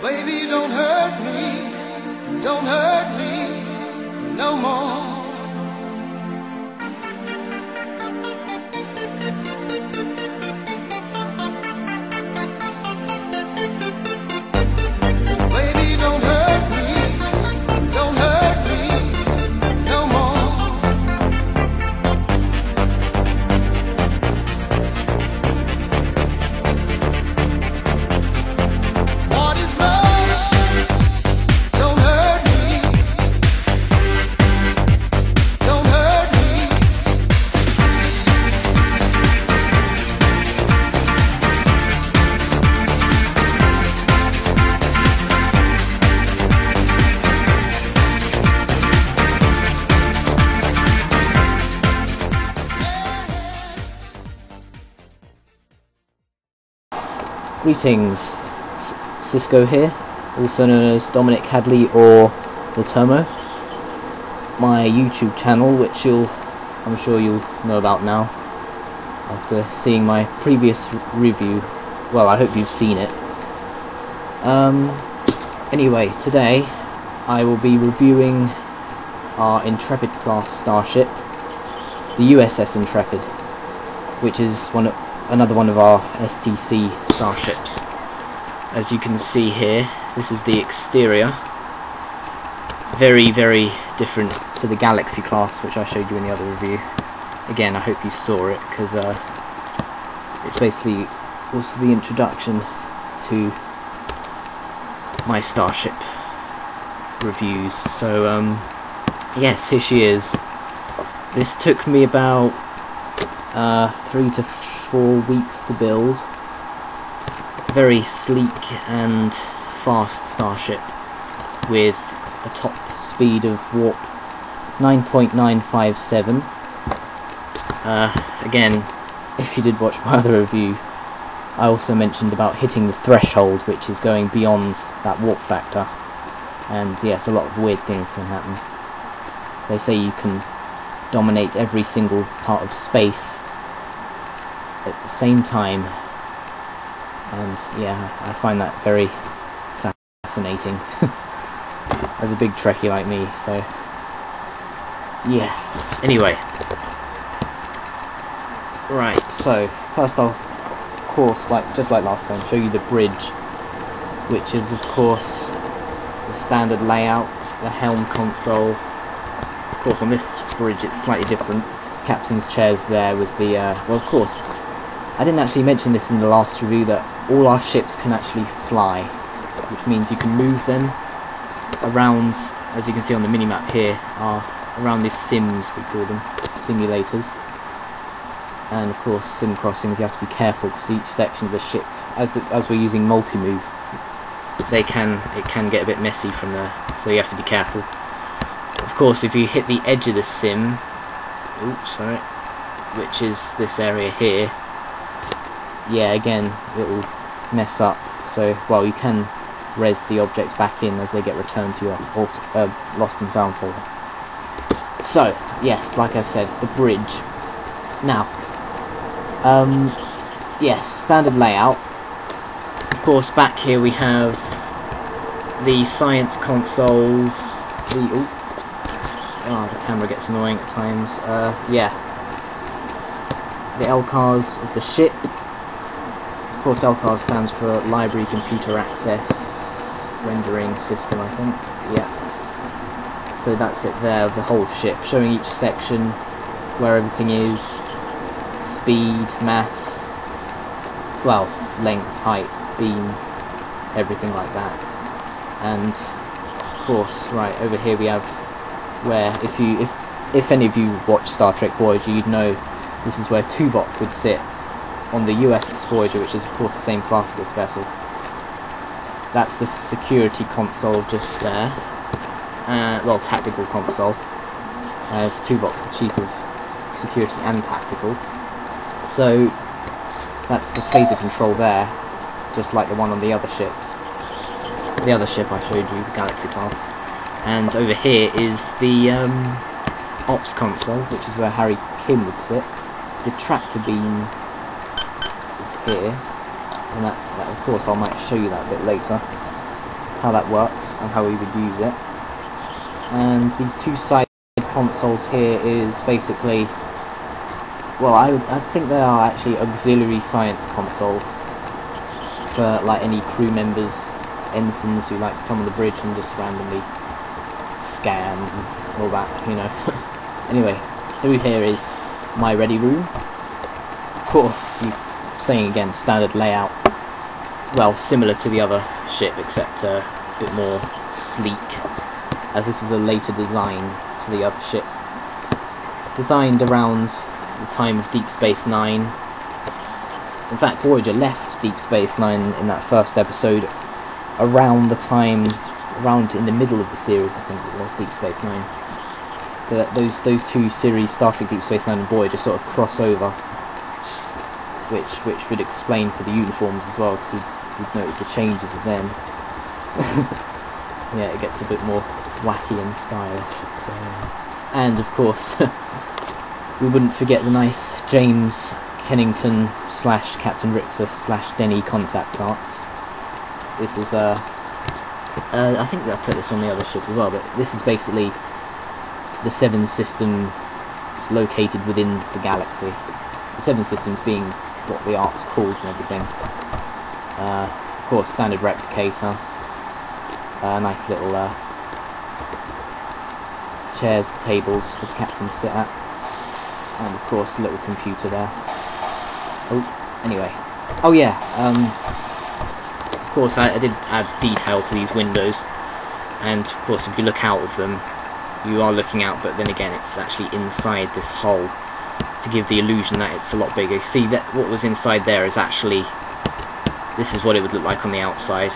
Baby, don't hurt me no more. Baby, don't hurt me no more. What is love? Don't hurt me. Don't hurt me. Greetings, Cisco here, also known as Dominic Hadley or The Termo. My YouTube channel, which I'm sure you'll know about now after seeing my previous review. Well, I hope you've seen it. Anyway, today I will be reviewing our Intrepid class starship, the USS Intrepid, which is another one of our STC Starships. As you can see here, this is the exterior. Very, very different to the Galaxy class, which I showed you in the other review. Again, I hope you saw it, because it's basically also the introduction to my Starship reviews. So, yes, here she is. This took me about 3 to 4 weeks to build. Very sleek and fast starship with a top speed of warp 9.957. Again, if you did watch my other review, I also mentioned about hitting the threshold, which is going beyond that warp factor. And yes, a lot of weird things can happen. They say you can dominate every single part of space at the same time, and yeah, I find that very fascinating as a big Trekkie like me. So yeah, anyway, right, so first I'll, of course, just like last time, show you the bridge, which is of course the standard layout, the helm console. Of course, on this bridge it's slightly different. Captain's chairs there with the well, of course, I didn't actually mention this in the last review, that all our ships can actually fly, which means you can move them around, as you can see on the minimap here, around these sims, we call them, simulators. And of course, sim crossings, you have to be careful, because each section of the ship, as we're using multi-move, it can get a bit messy from there, so you have to be careful. Of course, if you hit the edge of the sim, oops, sorry, which is this area here, yeah, again, it will mess up. So, well, you can res the objects back in as they get returned to your lost and found folder. So, yes, like I said, the bridge. Now, yes, standard layout. Of course, back here we have the science consoles. The camera gets annoying at times. Yeah, the LCARs of the ship. Of course, LCAR stands for Library Computer Access Rendering System, I think. Yeah. So that's it there, of the whole ship, showing each section where everything is, speed, mass, well, length, height, beam, everything like that. And of course, right over here we have where, if any of you watch Star Trek Voyager, you'd know this is where Tuvok would sit on the USS Voyager, which is of course the same class as this vessel. That's the security console just there. Well, tactical console, as Tuvok's the chief of security and tactical. So that's the phaser control there, just like the one on the other ships. The other ship I showed you, the Galaxy class. And over here is the ops console, which is where Harry Kim would sit. The tractor beam is here, and that of course I might show you that a bit later. how that works and how we would use it. And these two side consoles here is basically, well, I think they are actually auxiliary science consoles for like any crew members, ensigns who like to come on the bridge and just randomly scan and all that, you know. Anyway, through here is my ready room. Of course, saying again, standard layout. Well, similar to the other ship, except a bit more sleek, as this is a later design to the other ship. Designed around the time of Deep Space Nine. In fact, Voyager left Deep Space Nine in that first episode around the time, around in the middle of the series, I think it was, Deep Space Nine. So that those two series, Star Trek Deep Space Nine and Voyager, sort of cross over, which would explain for the uniforms as well, because you'd notice the changes of them. Yeah, it gets a bit more wacky and stylish. So, and of course, we wouldn't forget the nice James Kennington / Captain Rixus / Denny concept arts. This is I think I put this on the other ship as well, but this is basically the 7 systems located within the galaxy. The 7 systems being what the art's called and everything. Of course, standard replicator. Nice little chairs, tables for the captain to sit at. And of course, a little computer there. Oh, anyway. Oh yeah, of course I did add detail to these windows. And of course, if you look out of them, you are looking out, but then again, it's actually inside this hole to give the illusion that it's a lot bigger. See, that what was inside there is actually, this is what it would look like on the outside,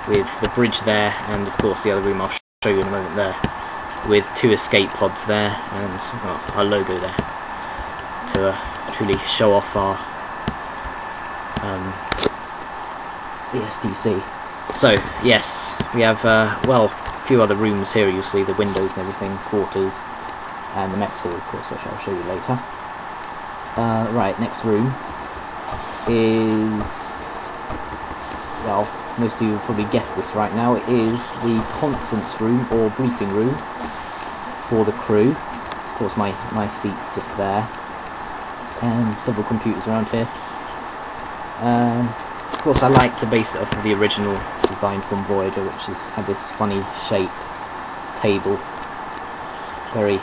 with the bridge there, and of course the other room I'll show you in a moment there, with 2 escape pods there, and well, our logo there, to truly show off our the STC. So yes, we have well, a few other rooms here. You'll see the windows and everything, quarters, and the mess hall, of course, which I'll show you later. Right, next room is, well, most of you will probably guess this right now. It is the conference room or briefing room for the crew. Of course, my seat's just there, and several computers around here. Of course, I like to base it off of the original design from Voyager, which had this funny shape table, very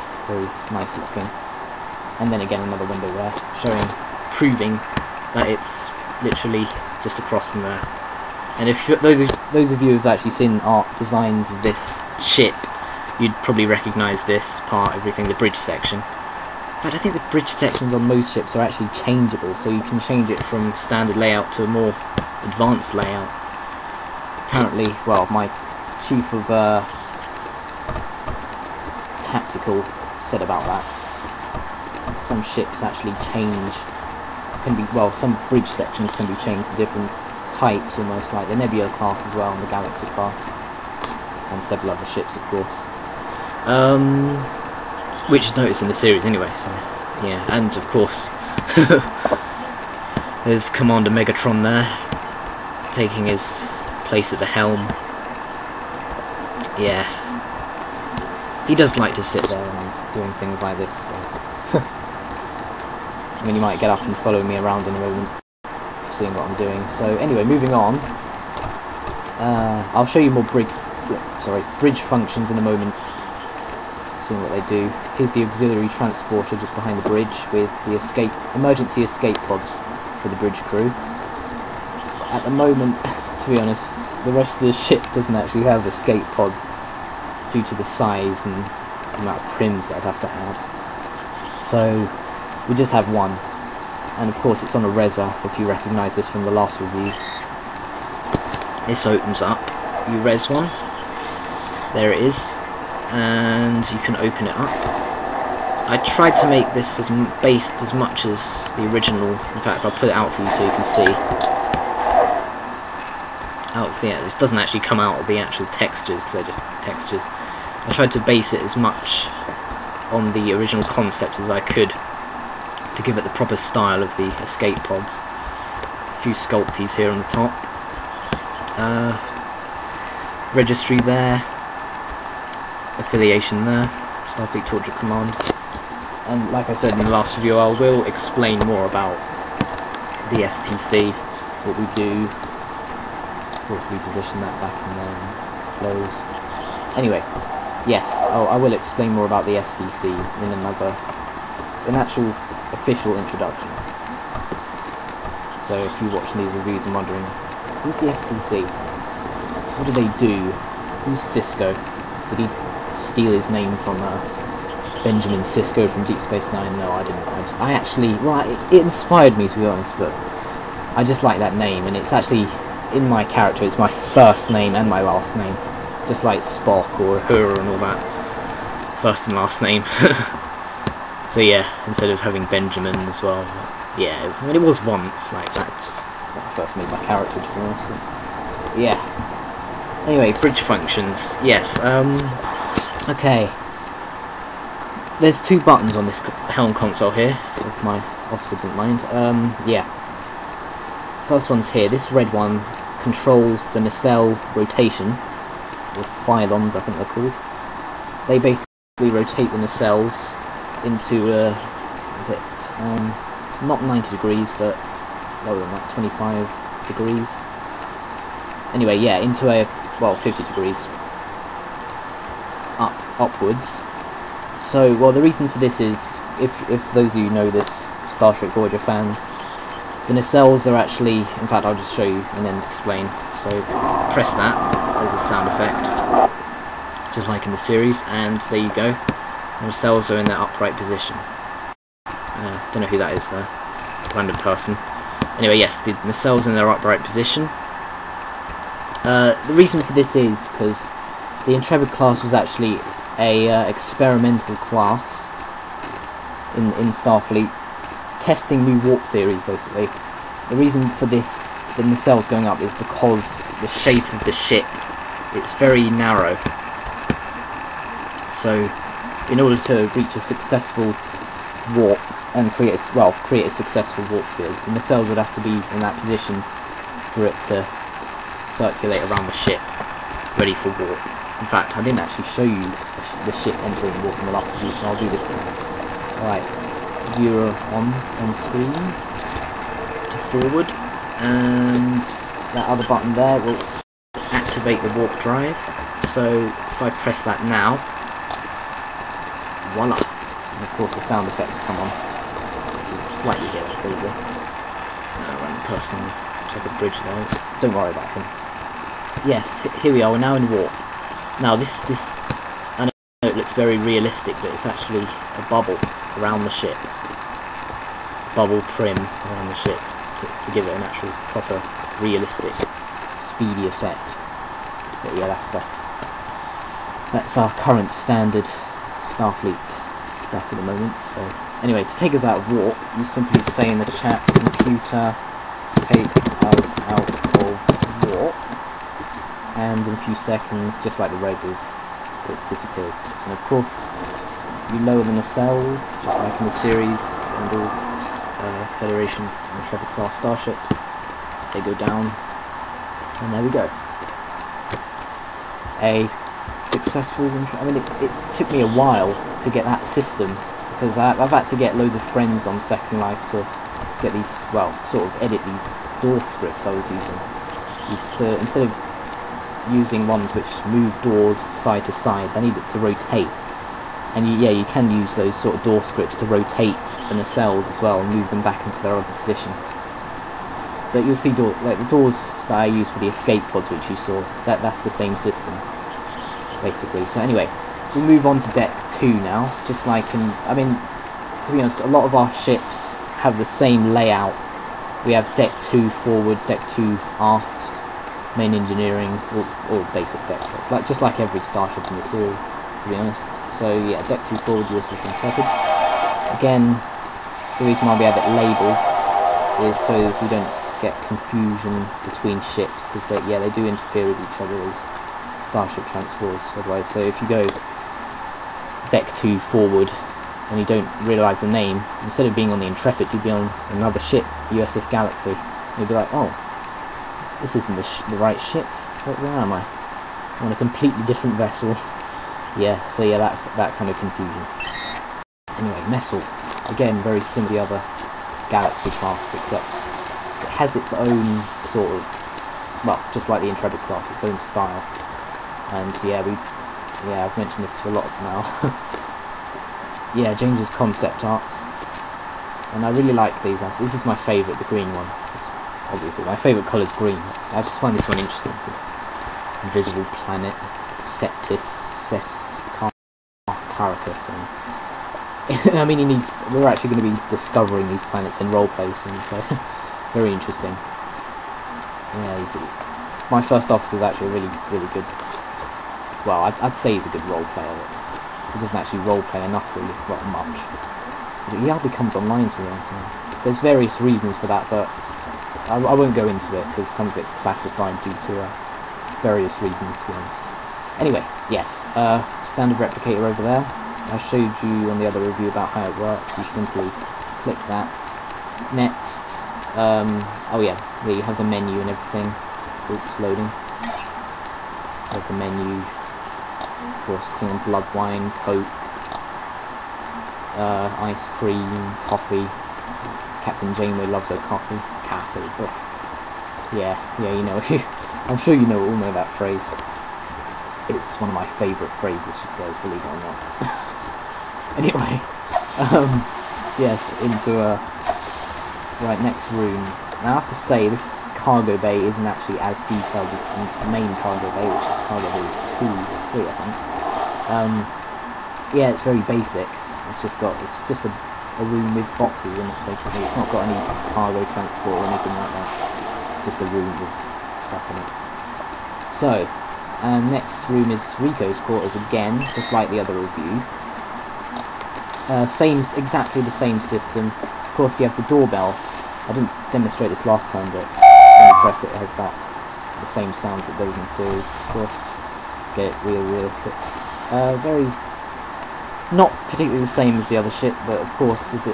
nice looking. And then again, another window there, proving that it's literally just across from there. And if those of you who've actually seen art designs of this ship, you'd probably recognise this part, everything, the bridge section. But I think the bridge sections on most ships are actually changeable, so you can change it from standard layout to a more advanced layout. Apparently, well, my chief of tactical said about that. Some ships actually some bridge sections can be changed to different types, almost like the Nebula class as well, and the Galaxy class, and several other ships, of course. Which is noticed in the series anyway, so yeah. And of course, there's Commander Megatron there, taking his place at the helm. Yeah, he does like to sit there and doing things like this, so. I mean, you might get up and follow me around in a moment, seeing what I'm doing. So anyway, moving on. I'll show you more bridge functions in a moment, seeing what they do. Here's the auxiliary transporter just behind the bridge with the emergency escape pods for the bridge crew. At the moment, to be honest, the rest of the ship doesn't actually have escape pods due to the size and the amount of prims that I'd have to add. So we just have one, and of course it's on a Reza, if you recognise this from the last review. This opens up, you res one, there it is, and you can open it up. I tried to make this as based as much as the original. In fact, I'll put it out for you so you can see. This doesn't actually come out of the actual textures, because they're just textures. I tried to base it as much on the original concept as I could, to give it the proper style of the escape pods. A few sculpties here on the top. registry there, affiliation there, Starfleet Torture Command. And like I said in the last video, I will explain more about the STC, what we do. Of course, reposition that back in there and close. Anyway, yes, I will explain more about the STC in an actual official introduction. So if you're watching these reviews and wondering, who's the STC? What do they do? Who's Sisko? Did he steal his name from Benjamin Sisko from Deep Space Nine? No, I didn't. I actually, well, it inspired me, to be honest, but I just like that name, and it's actually, in my character, it's my first name and my last name. Just like Spock or Uhura and all that. First and last name. So yeah, instead of having Benjamin as well. Yeah, I mean, it was once like that when I first made my character, to be honest. So, yeah. Anyway, bridge functions. Yes. Okay. There's two buttons on this helm console here, if my officer didn't mind. Yeah. First one's here. This red one controls the nacelle rotation, or pylons, I think they're called. They basically rotate the nacelles into not 90 degrees, but lower than that, 25 degrees. Anyway, yeah, into 50 degrees upwards. So, well, the reason for this is, if those of you know this, Star Trek Voyager fans, the nacelles are actually, in fact, I'll just show you and then explain. So, press that, there's a sound effect, just like in the series, and there you go. The nacelles are in their upright position. Don't know who that is though, random person. Anyway, yes, the nacelles in their upright position. The reason for this is because the Intrepid class was actually a experimental class in Starfleet, testing new warp theories, basically. The reason for this, the nacelles going up, is because the shape of the ship, it's very narrow. So, in order to reach a successful warp and create a successful warp field, the nacelles would have to be in that position for it to circulate around the ship, ready for warp. In fact, I didn't actually show you the ship entering warp in the last review, so I'll do this time. Alright, viewer on screen to forward, and that other button there will activate the warp drive. So if I press that now, voila! And of course the sound effect will come on. Slightly here, there you go. Random person, check a bridge there. Don't worry about him. Yes, here we are. We're now in warp. Now this I know it looks very realistic, but it's actually a bubble around the ship. Bubble prim around the ship to give it an actual proper realistic speedy effect. But yeah, that's our current standard Starfleet stuff at the moment. So anyway, to take us out of warp, you simply say in the chat, computer, take us out of warp, and in a few seconds, just like the resers, it disappears. And of course, you lower the nacelles, just like in the series and all Federation and Intrepid class starships. They go down, and there we go. A successful. I mean, it took me a while to get that system, because I've had to get loads of friends on Second Life to get these, well, sort of edit these door scripts I was using. Instead of using ones which move doors side to side, I need it to rotate. And you can use those sort of door scripts to rotate the nacelles as well and move them back into their other position. But you'll see like the doors that I use for the escape pods, which you saw, that's the same system, basically. So anyway, we'll move on to Deck 2 now, just like I mean, to be honest, a lot of our ships have the same layout. We have Deck 2 forward, Deck 2 aft, main engineering, or basic deck spots, just like every starship in the series, to be honest. So yeah, Deck 2 forward, USS Intrepid. Again, the reason why we have it labelled is so we don't get confusion between ships, because they do interfere with each other, those starship transports otherwise. So if you go Deck 2 forward and you don't realise the name, instead of being on the Intrepid, you'd be on another ship, USS Galaxy. You'd be like, oh, this isn't the right ship. Where am I? on a completely different vessel. Yeah, so yeah, that's that kind of confusion. Anyway, Messel, again, very similar to the other Galaxy class, except it has its own sort of, well, just like the Intrepid class, its own style. And yeah, I've mentioned this for a lot now. Yeah, James's concept arts, and I really like these. This is my favourite, the green one. Obviously, my favourite colour is green. I just find this one interesting. This invisible planet, Caracas, and I mean, we're actually going to be discovering these planets in roleplay soon, so very interesting. Yeah, my first officer is actually really, really good. Well, I'd say he's a good role player. He doesn't actually roleplay enough, really, well, much. He hardly comes online, to be honest. There's various reasons for that, but I won't go into it because some of it's classified due to various reasons, to be honest. Anyway, yes, standard replicator over there. I showed you on the other review about how it works. You simply click that. Next, oh yeah, there you have the menu and everything. Oops, loading. You have the menu. Of course, clean blood wine, Coke, ice cream, coffee. Captain Janeway loves her coffee. But yeah, you know. I'm sure you all know that phrase. It's one of my favourite phrases she says, believe it or not. Anyway, yes, into right, next room. Now I have to say, this cargo bay isn't actually as detailed as the main cargo bay, which is cargo bay 2 or 3, I think. Yeah, it's very basic. It's just a room with boxes in it, basically. It's not got any cargo transport or anything like that. Just a room with stuff in it. So, next room is Rico's quarters again, just like the other review. Exactly the same system. Of course, you have the doorbell. I didn't demonstrate this last time, but when you press it, it has the same sounds it does in the series, of course, to get it real realistic. Very not particularly the same as the other ship, but of course, as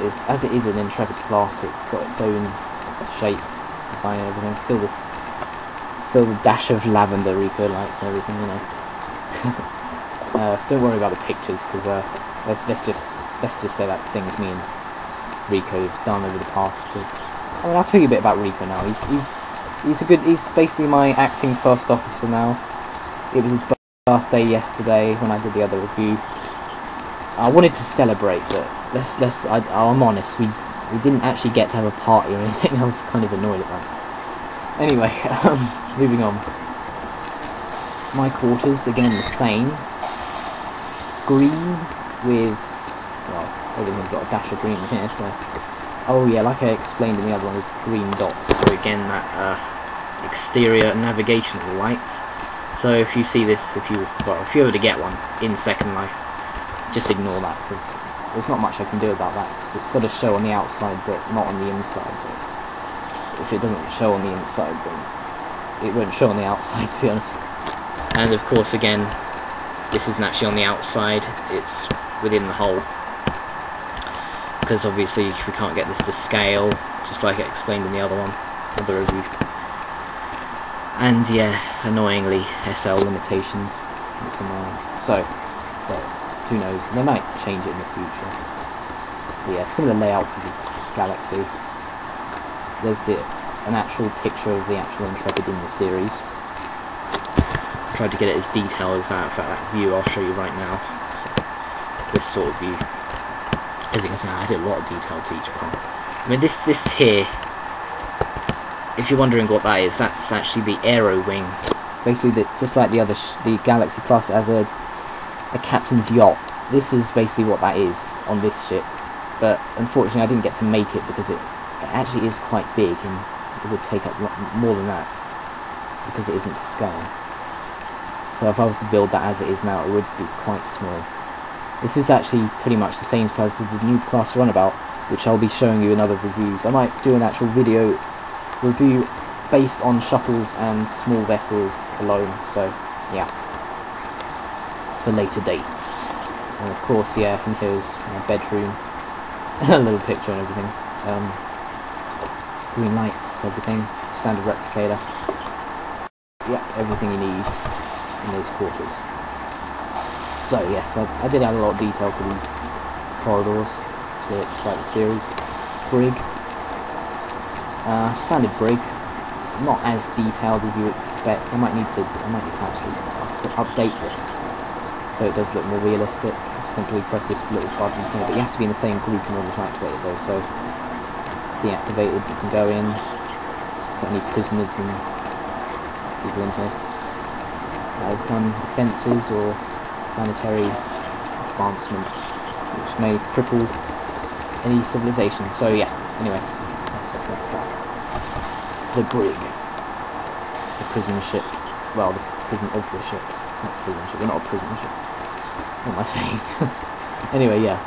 it is an Intrepid class, it's got its own shape, design, and everything. Still the dash of lavender Rico likes and everything, you know. Don't worry about the pictures, because let's just say that's things me and Rico have done over the past. Because I mean, I'll tell you a bit about Rico now. He's basically my acting first officer now. It was his birthday yesterday when I did the other review. I wanted to celebrate, but I'm honest, we didn't actually get to have a party or anything. I was kind of annoyed at that. Anyway, moving on. My quarters, again the same. Green with, well, everything's got a dash of green here, so... Oh yeah, like I explained in the other one with green dots. So again, that exterior navigational lights. So if you see this, if you were to get one in Second Life, just ignore that, because there's not much I can do about that, because it's got to show on the outside but not on the inside. But if it doesn't show on the inside, then it won't show on the outside, to be honest. And of course, again, this isn't actually on the outside, it's within the hull, because obviously we can't get this to scale, just like I explained in the other review. And yeah, annoyingly, SL limitations. It's annoying. So, but who knows? They might change it in the future. But yeah, similar layout to the Galaxy. There's an actual picture of the actual Intrepid in the series. Tried to get it as detailed as that. In fact, that view I'll show you right now. So, it's this sort of view. As you can see, I added a lot of detail to each part. I mean, this here, if you're wondering what that is, that's actually the aero wing. Basically, just like the Galaxy class, it has a captain's yacht. This is basically what that is on this ship. But unfortunately, I didn't get to make it because it actually is quite big, and it would take up more than that because it isn't to scale. So if I was to build that as it is now, it would be quite small. This is actually pretty much the same size as the new class runabout, which I'll be showing you in other reviews. I might do an actual video review based on shuttles and small vessels alone, so yeah, for later dates. And of course, yeah, and here's my bedroom, a little picture and everything. Green lights, everything, standard replicator. Yeah, everything you need. in those quarters. So yes, I did add a lot of detail to these corridors, just like the series. Brig, standard brig, not as detailed as you expect. I might need to actually update this so it does look more realistic. Simply press this little button here, but you have to be in the same group in order to activate it though. So deactivated, you can go in. Got any prisoners and people in here. I've done defences or planetary advancements which may cripple any civilization. So yeah, anyway, that's that. The brig. The prison ship. Well, the prison of the ship. Not prison ship. We're not a prison ship. What am I saying? Anyway, yeah.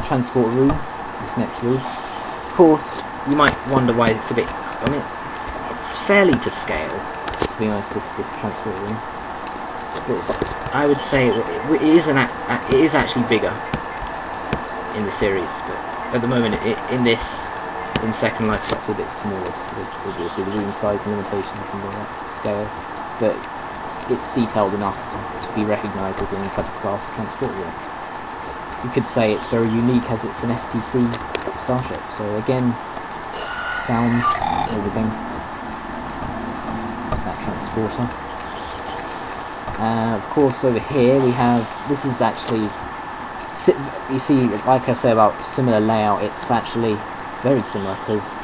Transport room. This next room. Of course, you might wonder why it's a bit... I mean, it's fairly to scale, to be honest, this transport room. I would say it is actually bigger in the series, but at the moment, in Second Life, it's actually a bit smaller, so obviously the room size limitations and all that scale, but it's detailed enough to be recognised as an Intrepid class transport room. You could say it's very unique as it's an STC Starship, so again, sounds, everything, that transporter. Of course, over here we have, this is actually, you see, like I say about similar layout, it's actually very similar because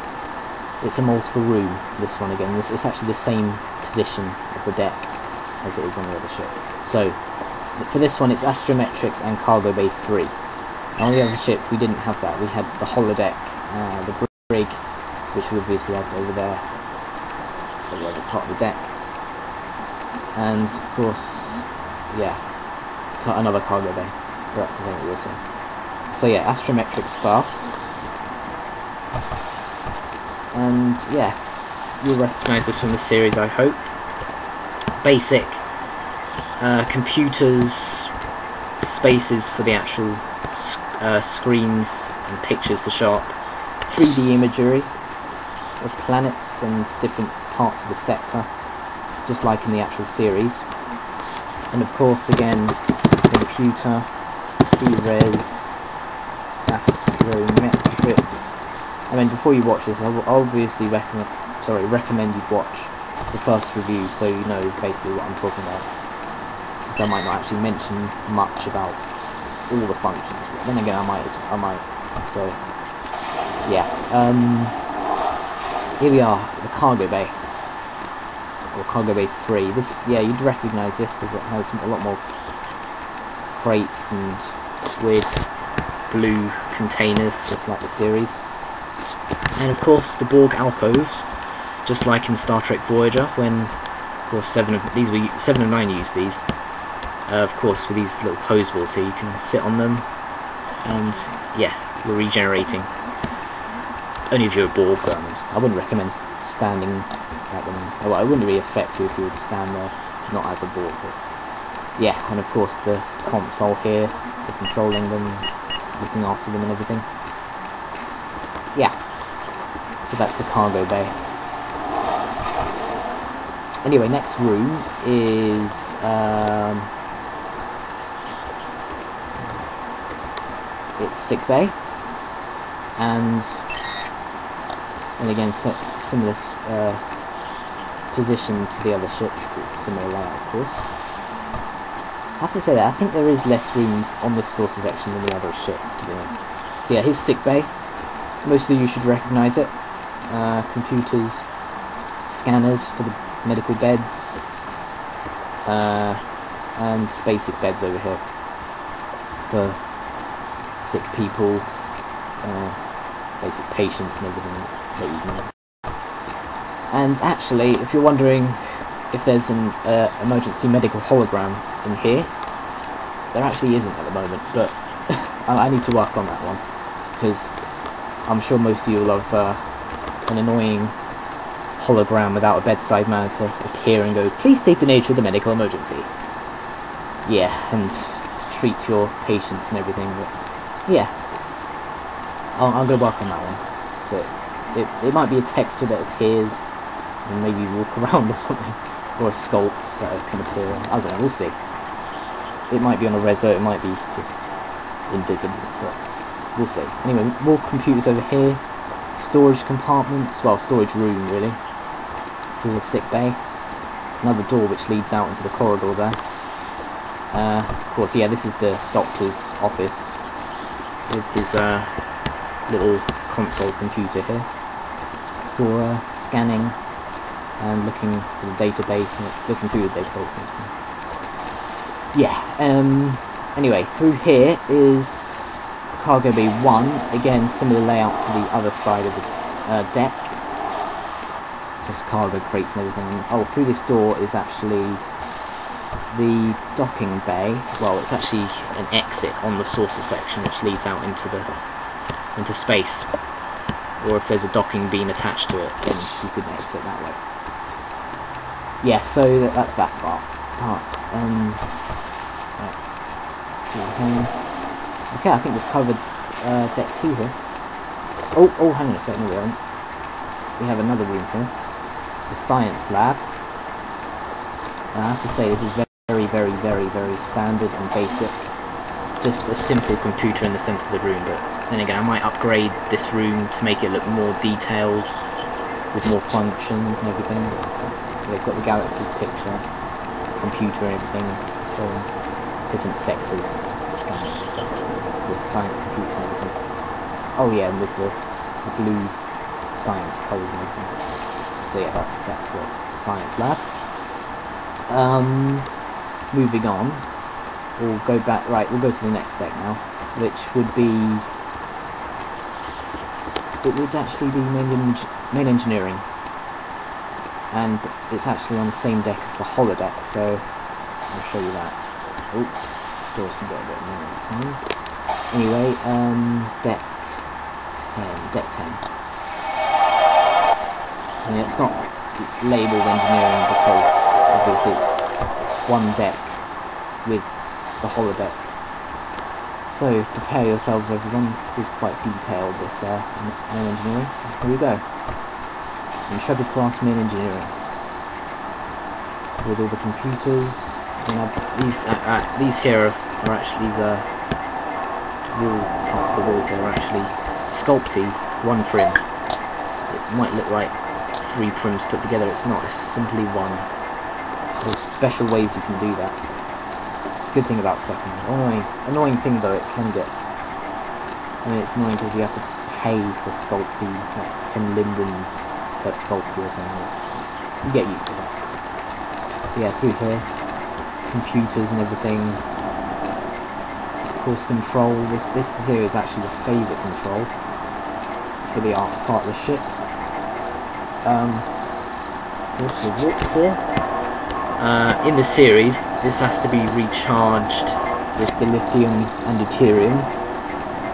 it's a multiple room, this one again. It's actually the same position of the deck as it is on the other ship. So, for this one it's Astrometrics and Cargo Bay 3. On the other ship we didn't have that, we had the holodeck, the brig, which we obviously had over there, the other part of the deck. And of course, yeah, another cargo bay. But that's the same with this one. So yeah, Astrometrics fast. And yeah, you'll recognise this from the series, I hope. Basic computers, spaces for the actual screens and pictures to show up. 3D imagery of planets and different parts of the sector, just like in the actual series. And of course, again, computer, P-res, astrometrics. I mean, before you watch this, I'll obviously recommend you watch the first review so you know basically what I'm talking about. Because I might not actually mention much about all the functions, but then again, I might. So, yeah. Here we are, the cargo bay. Or Cargo Bay 3. This, yeah, you'd recognise this as it has a lot more crates and weird blue containers, just like the series. And of course, the Borg alcoves, just like in Star Trek Voyager, when, of course, 7 and 9 used these. Of course, with these little pose balls here, you can sit on them, and yeah, you're regenerating. Only if you're a Borg, I wouldn't recommend standing at them. Well, it wouldn't really affect you if you were to stand there, not as a Borg. But yeah, and of course the console here for controlling them, looking after them and everything. Yeah, so that's the cargo bay. Anyway, next room is it's sick bay, and again similar position to the other ship, it's a similar layout, of course. I have to say that I think there is less rooms on this saucer section than the other ship, to be honest. So yeah, here's sick bay. Most of you should recognise it. Computers, scanners for the medical beds, and basic beds over here for sick people, basic patients and everything that you know. And actually, if you're wondering if there's an emergency medical hologram in here, there actually isn't at the moment, but I need to work on that one, because I'm sure most of you will have an annoying hologram without a bedside manner to appear and go, please state the nature of the medical emergency. Yeah, and treat your patients and everything, but yeah, I'm going to work on that one. But it might be a texture that appears and maybe walk around or something. or a sculpt that can appear. I don't know, we'll see. It might be on a reso, it might be just invisible, but we'll see. Anyway, more computers over here, storage compartments, well, storage room really, for the sick bay. Another door which leads out into the corridor there. Of course, yeah, this is the doctor's office with his little console computer here for scanning and looking for the database, and looking through the database. Yeah. Anyway, through here is cargo bay 1. Again, similar layout to the other side of the deck. Just cargo crates and everything. Oh, through this door is actually the docking bay. Well, it's actually an exit on the saucer section which leads out into space. Or if there's a docking beam attached to it, then you could exit that way. Yeah, so that's that part. Right. Okay, I think we've covered deck 2 here. Oh, hang on a second, we haven't. We have another room here. The science lab. I have to say this is very standard and basic. Just a simple computer in the centre of the room, but then again I might upgrade this room to make it look more detailed with more functions and everything. They've got the galaxy picture, computer and everything, showing different sectors, scanning and stuff, with science computers and everything. Oh yeah, and with the blue science colours and everything. So yeah, that's the science lab. Moving on, we'll go back. Right, we'll go to the next deck now, which would be. It would actually be main engineering, and it's actually on the same deck as the holodeck. So I'll show you that. Oh, doors can get a bit annoying at times. Anyway, deck 10. And it's not labelled engineering because obviously it's one deck with the holodeck. So prepare yourselves everyone, this is quite detailed, this main engineering. Here we go. Intrepid class main engineering. With all the computers. These here are actually, these wall parts of the wall here are actually sculptees, one prim. It might look like 3 prims put together, it's not, it's simply one. There's special ways you can do that. It's a good thing about second. Annoying thing though, it can get, I mean it's annoying because you have to pay for sculptees, like 10 lindens per sculptee or something. You get used to that. So yeah, through here, computers and everything. Of course control, this here is actually the phaser control for the aft part of the ship. What's the warp here? In the series, this has to be recharged with dilithium and deuterium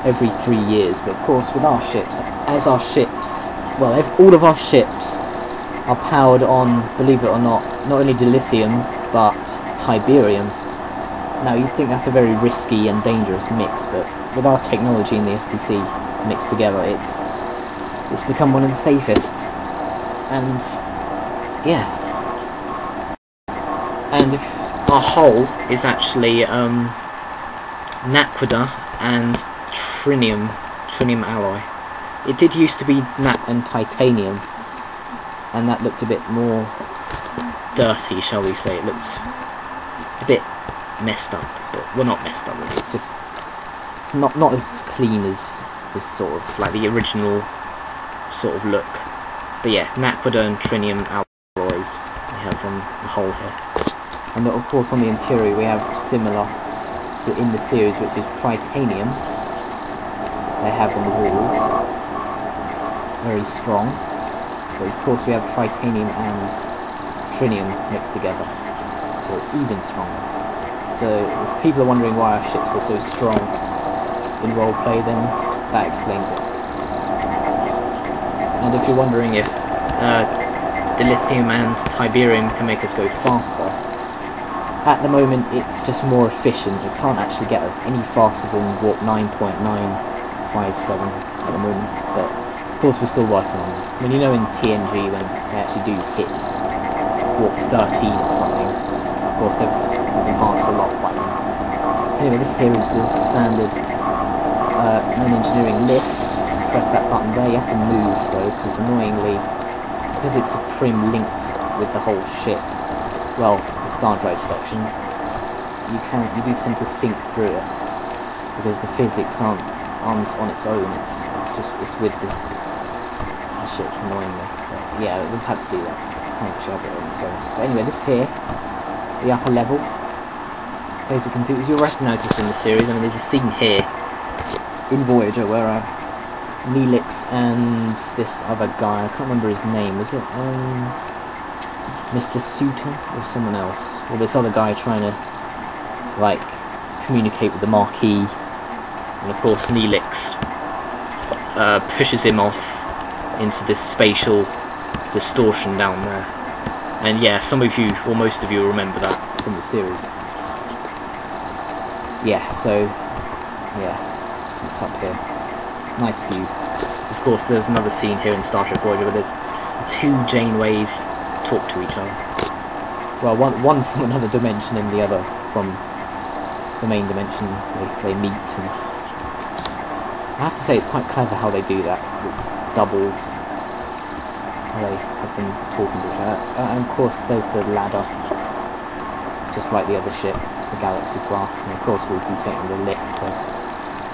every 3 years. But of course, with our ships, all of our ships are powered on, believe it or not only dilithium but tiberium. Now you'd think that's a very risky and dangerous mix, but with our technology and the STC mixed together, it's become one of the safest. And yeah, and if our hull is actually naquadah and trinium alloy. It did used to be nat and titanium, and that looked a bit more dirty, shall we say. It looked a bit messed up, but well, not messed up, really. It's just not as clean as this sort of, like the original sort of look. But yeah, naquadah and trinium alloys we have on the hull here. And of course on the interior we have similar to in the series, which is tritanium. They have on the walls. Very strong. But of course we have tritanium and trinium mixed together. So it's even stronger. So if people are wondering why our ships are so strong in roleplay, then that explains it. And if you're wondering if dilithium and tiberium can make us go faster, at the moment it's just more efficient. It can't actually get us any faster than warp 9.957 at the moment, but of course we're still working on it. I mean, you know, in TNG when they actually do hit warp 13 or something. Of course, they've advanced a lot by now. Anyway, this here is the standard main engineering lift. Press that button there. You have to move though, because annoyingly, because it's a prim linked with the whole ship, well, the star drive section, you do tend to sink through it because the physics aren't on its own. It's with the ship, annoyingly. But yeah, we've had to do that. Can't actually have it on its own. But anyway, this here, the upper level, basic computers. You'll recognise this from the series. I mean, there's a scene here in Voyager where Neelix and this other guy, I can't remember his name, was it Mr. Suitor or someone else? Or this other guy trying to, like, communicate with the Marquis, and of course Neelix pushes him off into this spatial distortion down there. And yeah, some of you, or most of you, will remember that from the series. Yeah, so, yeah, it's up here. Nice view. Of course, there's another scene here in Star Trek Voyager where the two Janeways talk to each other. Well, one from another dimension and the other from the main dimension. They meet, and I have to say it's quite clever how they do that with doubles. How they have them talking to each other. And of course, there's the ladder, just like the other ship, the Galaxy class, and of course we'll be taking the lift as.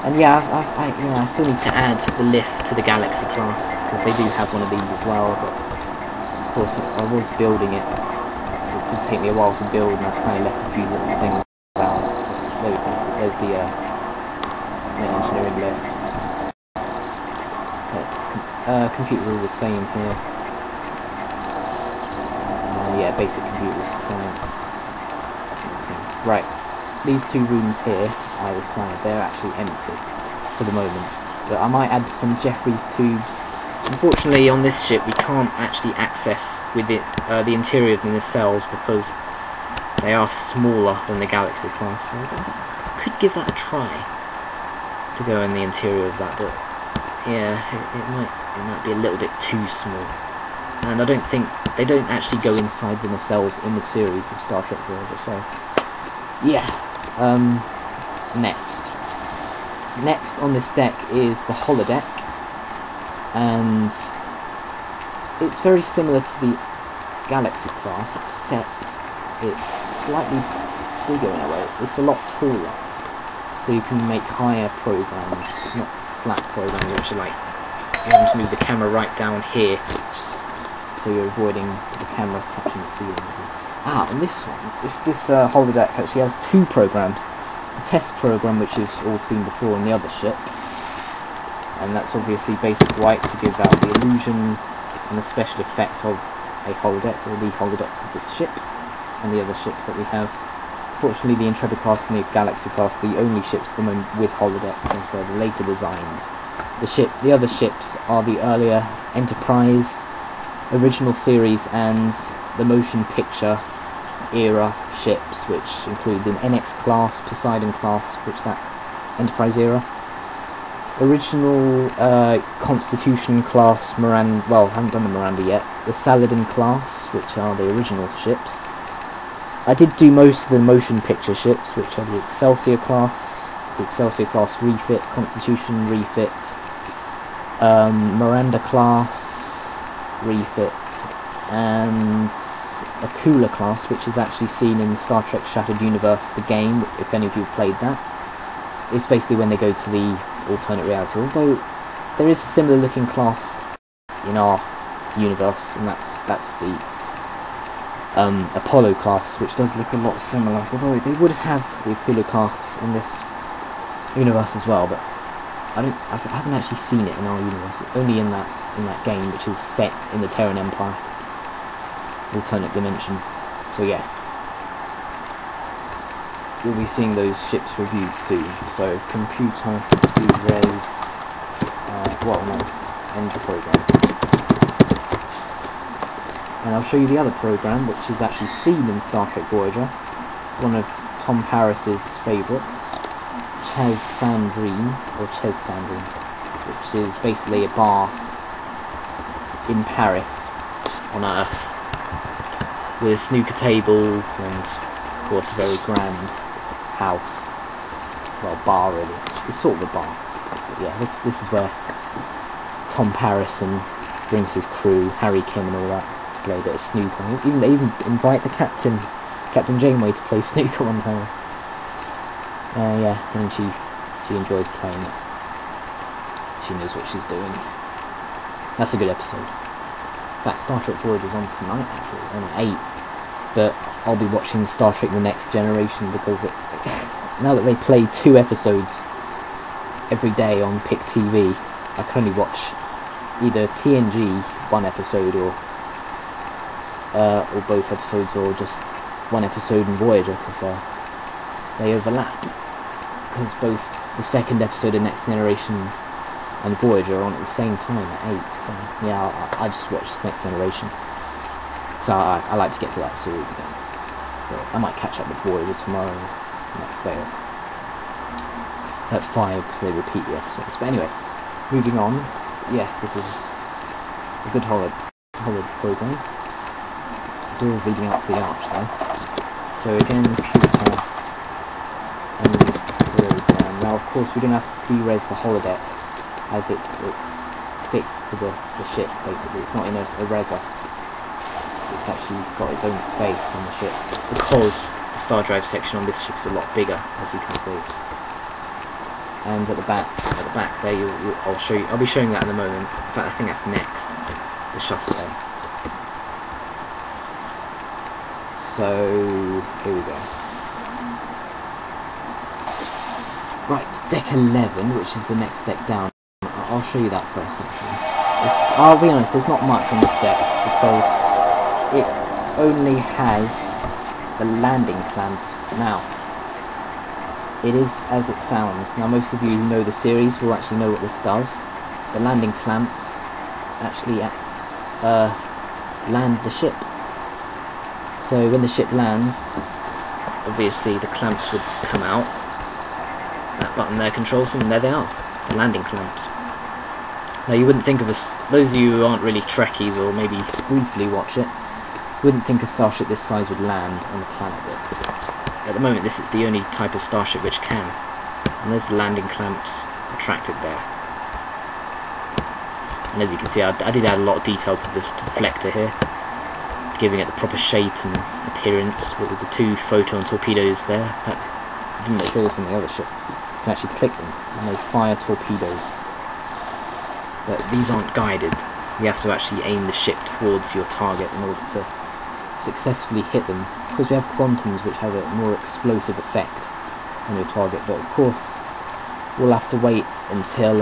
And yeah, I still need to add the lift to the Galaxy class, because they do have one of these as well, but of course I was building it. It did take me a while to build, and I kind of left a few little things out. There's the main engineering lift. Computers are all the same here. Yeah, basic computers, science. Right. These two rooms here, either side, they're actually empty for the moment. But I might add some Jeffries tubes. Unfortunately, on this ship, we can't actually access with it the interior of the nacelles because they are smaller than the Galaxy class. So I could give that a try to go in the interior of that, but yeah, it might be a little bit too small. And I don't think they don't actually go inside the nacelles in the series of Star Trek Voyager. So yeah. Next on this deck is the holodeck, and it's very similar to the Galaxy class, except it's slightly bigger in a way. It's a lot taller, so you can make higher programs, not flat programs, which are like you have to move the camera right down here, so you're avoiding the camera touching the ceiling. And this one, this holodeck actually has two programs. A test program, which you've all seen before on the other ship, and that's obviously basic white to give out the illusion and the special effect of a holodeck, or the holodeck of this ship, and the other ships that we have. Fortunately, the Intrepid class and the Galaxy class are the only ships at the moment with holodecks, since they're the later designs. The other ships are the earlier Enterprise, original series, and the motion picture era ships, which include the NX class, Poseidon class, which that Enterprise era, original Constitution class, Miranda, well, I haven't done the Miranda yet, the Saladin class, which are the original ships. I did do most of the motion picture ships, which are the Excelsior class refit, Constitution refit, Miranda class refit, and a Cooler class, which is actually seen in Star Trek Shattered Universe, the game, if any of you have played that. It's basically when they go to the alternate reality, although there is a similar looking class in our universe, and that's the Apollo class, which does look a lot similar, although they would have the Cooler class in this universe as well, but I haven't actually seen it in our universe, only in that game, which is set in the Terran Empire alternate dimension. So yes, you'll be seeing those ships reviewed soon. So computer res end the program, and I'll show you the other program, which is actually seen in Star Trek Voyager, one of Tom Paris's favourites, Ches Sandrine, which is basically a bar in Paris on Earth. with a snooker table and of course a very grand house. Well, bar really. It's sort of a bar. But yeah, this is where Tom Parrison brings his crew, Harry Kim and all that, to play a bit of snooker. They even invite the Captain Janeway to play snooker one time. Yeah, and she enjoys playing it. She knows what she's doing. That's a good episode. In fact, Star Trek Voyager's on tonight, actually, on at 8. But I'll be watching Star Trek The Next Generation because now that they play 2 episodes every day on Pick TV, I can only watch either TNG 1 episode or both episodes, or just 1 episode in Voyager, because they overlap. Because both the second episode of Next Generation and Voyager are on at the same time at 8, so yeah, I just watched Next Generation. So I like to get to that series again. But I might catch up with Voyager tomorrow, next day at 5, because they repeat the episodes. But anyway, moving on. Yes, this is a good holiday program. Doors leading out to the arch there. So again, computer and program. Now, of course, we don't have to de-res the holodeck, as it's fixed to the ship, basically. It's not in a reser. It's actually got its own space on the ship, because the star drive section on this ship is a lot bigger, as you can see. And at the back there, I'll be showing that in a moment. In fact, I think that's next, the shuttle bay. So here we go. Right, deck 11, which is the next deck down. I'll show you that first, actually. I'll be honest, there's not much on this deck, because it only has the landing clamps. Now, it is as it sounds. Now, most of you who know the series will actually know what this does. The landing clamps actually land the ship. So when the ship lands, obviously the clamps would come out. That button there controls them, and there they are, the landing clamps. Now, you wouldn't think of those of you who aren't really Trekkies, or maybe briefly watch it, wouldn't think a starship this size would land on the planet. But at the moment, this is the only type of starship which can. And there's the landing clamps attracted there. And as you can see, I did add a lot of detail to the deflector here, giving it the proper shape and appearance. The 2 photon torpedoes there. I didn't show this on the other ship. You can actually click them and they fire torpedoes. But these aren't guided. You have to actually aim the ship towards your target in order to successfully hit them, because we have quantums which have a more explosive effect on your target. But of course, we'll have to wait until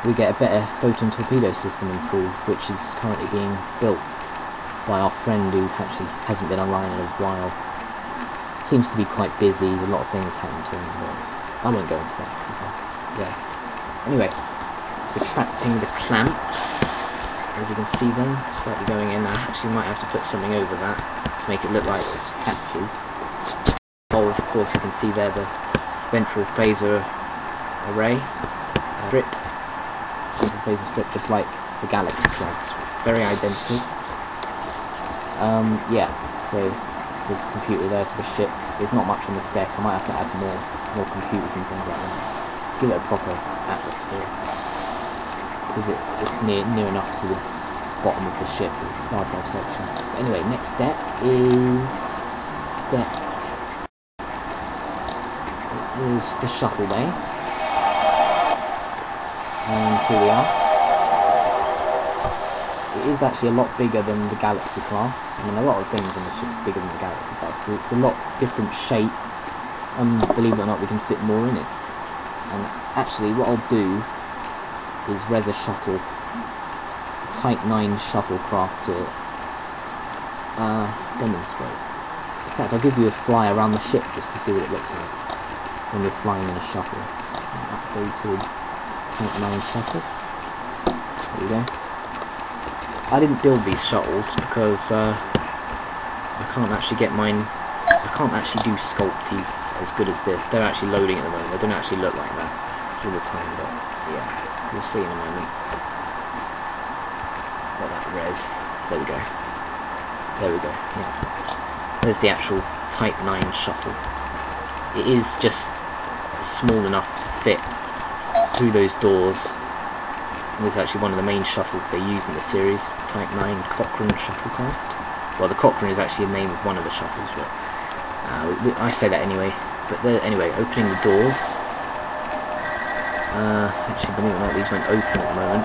we get a better photon torpedo system improved, which is currently being built by our friend who actually hasn't been online in a while. Seems to be quite busy, a lot of things happen to him, but I won't go into that, because yeah. Anyway, retracting the clamps, as you can see them, slightly going in. I actually might have to put something over that to make it look like it's hatches. Oh, of course you can see there the ventral phaser array strip. Ventral phaser strip, just like the Galaxy class. Very identical. Yeah, so there's a computer there for the ship. There's not much on this deck. I might have to add more computers and things like that to give it a proper atmosphere. Is it just near enough to the bottom of the ship, the star drive section. But anyway, next deck is the shuttle bay, and here we are. It is actually a lot bigger than the Galaxy class. I mean, a lot of things on the ship are bigger than the Galaxy class, but it's a lot different shape, and believe it or not, we can fit more in it. And actually, what I'll do is res a shuttle, a Type 9 shuttlecraft, to demonstrate. In fact, I'll give you a fly around the ship just to see what it looks like when you're flying in a shuttle. An updated Type 9 shuttle. There you go. I didn't build these shuttles because I can't actually get mine. I can't actually do sculpties as good as this. They're actually loading at the moment. They don't actually look like that all the time, but yeah. We'll see in a moment. Got that res. There we go. There we go. Yeah. There's the actual Type 9 shuttle. It is just small enough to fit through those doors. And this is actually one of the main shuttles they use in the series, Type 9 Cochrane shuttlecraft. Well, the Cochrane is actually the name of one of the shuttles, but I say that anyway. But anyway, opening the doors. Actually, believe it or not, these won't open at the moment.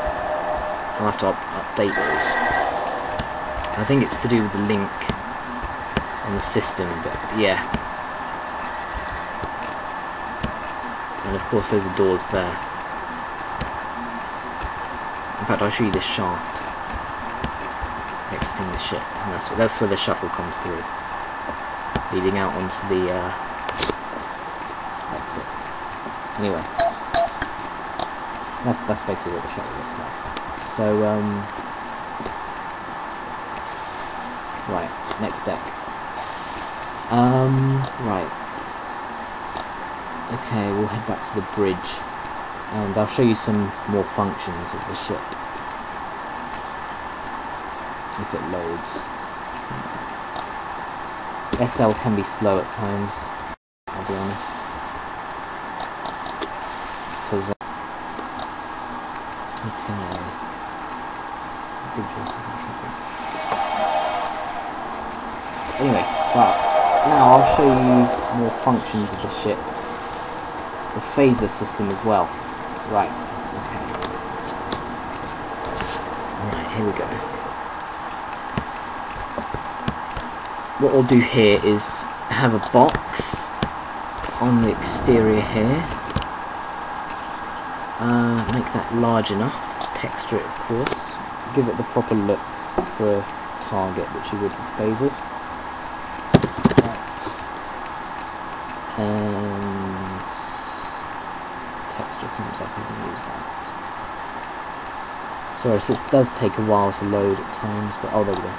I'll have to update those. I think it's to do with the link on the system, but yeah. And of course there's the doors there. In fact, I'll show you this shaft exiting the ship, and that's where the shuttle comes through, leading out onto the exit. Anyway, that's basically what the shuttle looks like. So right, next deck. Right. Okay, we'll head back to the bridge, and I'll show you some more functions of the ship, if it loads. SL can be slow at times, I'll be honest. Because, okay. Anyway, but now I'll show you more functions of the ship. The phaser system as well. Right, okay. Alright, here we go. What we'll do here is have a box on the exterior here. Make that large enough. Texture it, of course. Give it the proper look for a target, which you would with phasers. Right. And texture comes up, I can use that. Sorry, so it does take a while to load at times, but oh, there we go.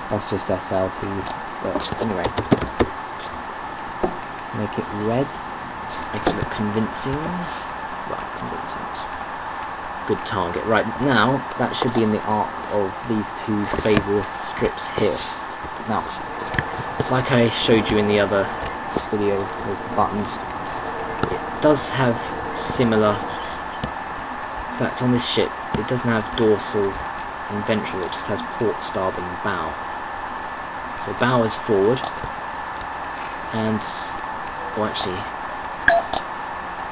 That's just SL for you. But anyway, make it red, make it look convincing. Well, convincing. Good target. Right, now that should be in the arc of these two phaser strips here. Now, like I showed you in the other video, there's the buttons. It does have similar. In fact, on this ship, it doesn't have dorsal and ventral. It just has port, starboard, and bow. So bow is forward, and well, actually,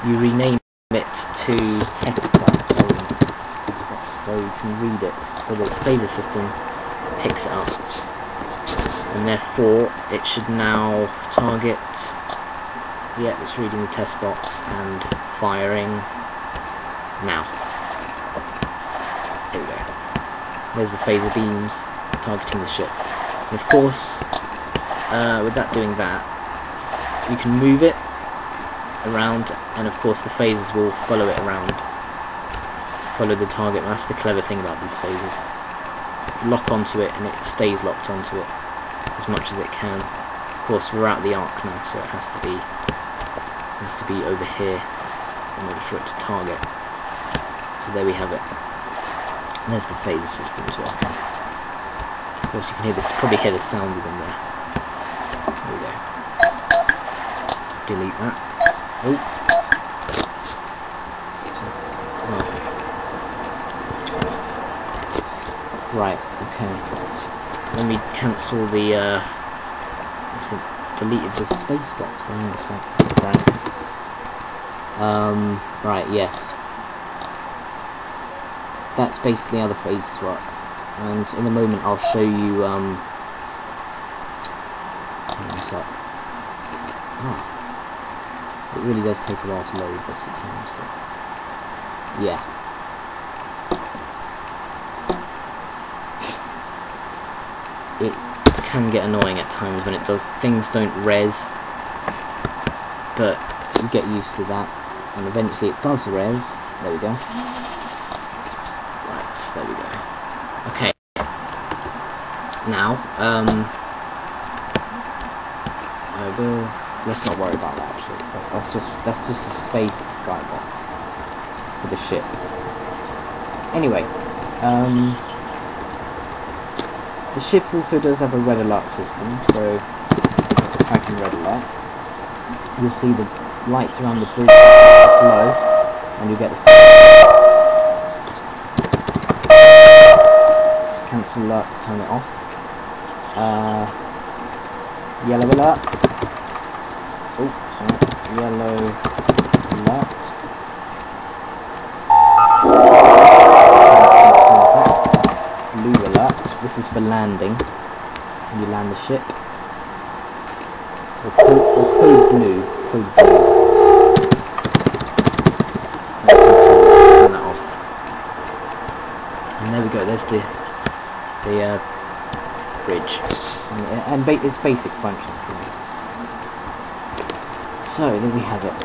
you rename it to test box, so you can read it. So the phaser system picks it up, and therefore it should now target. Yeah, it's reading the test box and firing now. There we go. There's the phaser beams targeting the ship. And of course, with that doing that, you can move it around, and of course the phasers will follow it around, follow the target. And that's the clever thing about these phasers. Lock onto it, and it stays locked onto it as much as it can. Of course, we're out of the arc now, so it has to be over here in order for it to target. So there we have it. And there's the phaser system as well. Of course, you can hear this, probably hear the sound of them there. There we go. Delete that. Oh. Right, okay. Let me cancel the, deleted the space box there in a sec. Right, yes. That's basically how the phases work. And in a moment I'll show you, hang on a sec. It really does take a while to load this at times, but yeah. It can get annoying at times when it does, things don't res, but you get used to that, and eventually it does res. There we go. Right, there we go. Okay. Now, I will. Let's not worry about that. Actually, that's just a space skybox for the ship. Anyway, The ship also does have a red alert system, so let's type in red alert. You'll see the lights around the bridge below, and you'll get the cancel alert to turn it off. Yellow alert. Oh, sorry. Yellow alert. Blue alert. This is for landing. When you land the ship. Or code blue. Code blue. Turn that off. And there we go. There's the bridge, and its basic functions. So there we have it,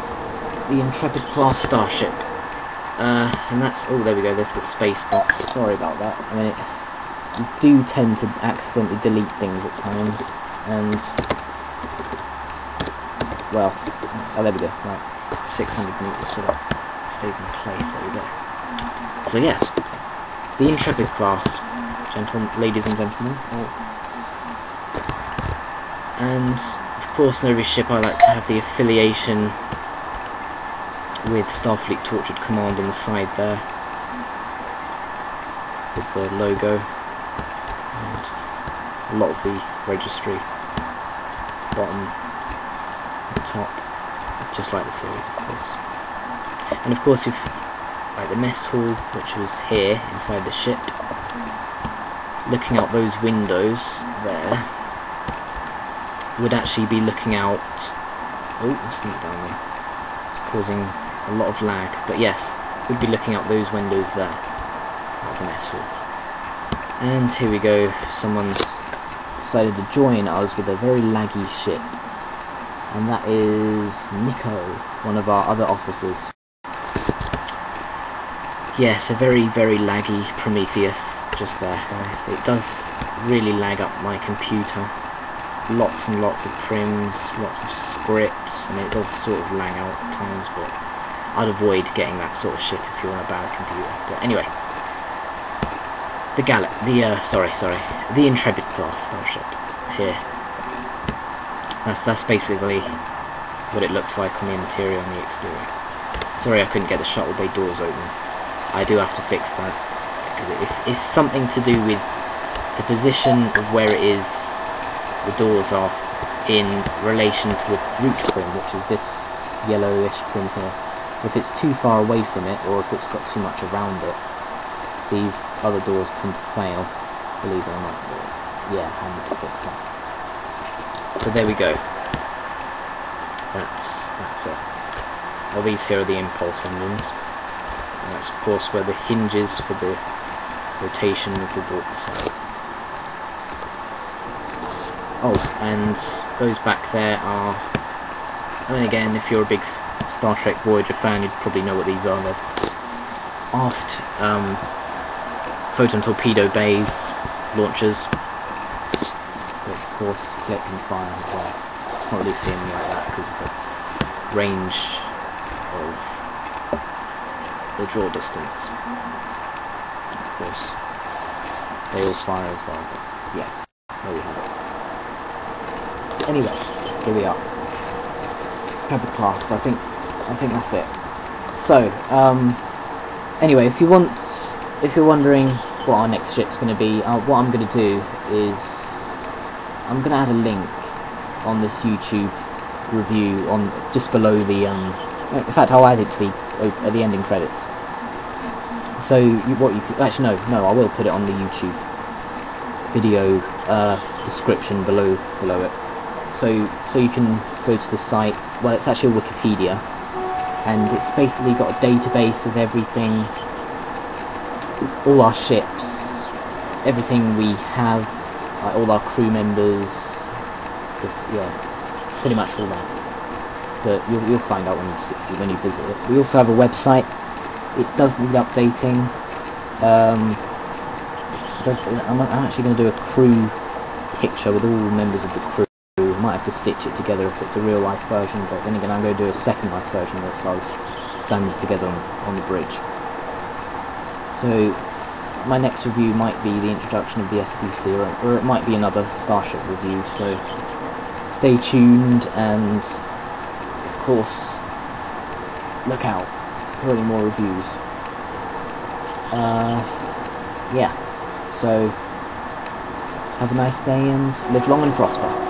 the Intrepid class starship, and that's, oh, there we go, there's the space box. Sorry about that. I mean, you do tend to accidentally delete things at times, and well, oh, there we go, right, 600 meters, so that stays in place. There we go. So yeah, the Intrepid class, ladies and gentlemen. And of course, in every ship I like to have the affiliation with Starfleet Tortured Command on the side there, with the logo, and a lot of the registry, bottom, top, just like the series, of course. And of course, if like the mess hall, which was here inside the ship, looking out those windows there, would actually be looking out. Oh, something down there, causing a lot of lag. But yes, would be looking out those windows there, out the mess hall. And here we go. Someone's decided to join us with a very laggy ship, and that is Nico, one of our other officers. Yes, a very, very laggy Prometheus just there, guys. It does really lag up my computer. Lots and lots of prims, lots of scripts, and it does sort of lag out at times, but I'd avoid getting that sort of ship if you're on a bad computer. But anyway, the Intrepid class starship here. That's basically what it looks like on the interior and the exterior. Sorry I couldn't get the shuttle bay doors open. I do have to fix that, because it's something to do with the position of where it is, the doors are, in relation to the root prim, which is this yellowish prim here. If it's too far away from it, or if it's got too much around it, these other doors tend to fail, believe it or not. Yeah, I need to fix that. So there we go. That's it. Well, these here are the impulse engines. And that's of course where the hinges for the rotation of the warp cells. Oh, and those back there are, I mean, again, if you're a big Star Trek Voyager fan, you'd probably know what these are. They're aft photon torpedo bays, launchers, which of course flip and fire as well. Can't really see them like that because of the range of the draw distance. Of course, they all fire as well, but yeah, there we have it. Anyway, here we are. Intrepid class. I think that's it. So, anyway, if you're wondering what our next ship's going to be, what I'm going to do is I'm going to add a link on this YouTube review on just below the. In fact, I'll add it to at the ending credits. So actually no, I will put it on the YouTube video description below it. So you can go to the site. Well, it's actually a Wikipedia, and it's basically got a database of everything, all our ships, everything we have, like all our crew members, yeah, pretty much all that. But you'll find out when you visit it. We also have a website. It does need updating. I'm actually going to do a crew picture with all members of the crew. I might have to stitch it together if it's a real life version, but then again I'm going to do a second life version where it's us standing together on the bridge. So my next review might be the introduction of the STC, or it might be another Starship review, so stay tuned, and of course look out for any more reviews. Yeah, so have a nice day and live long and prosper.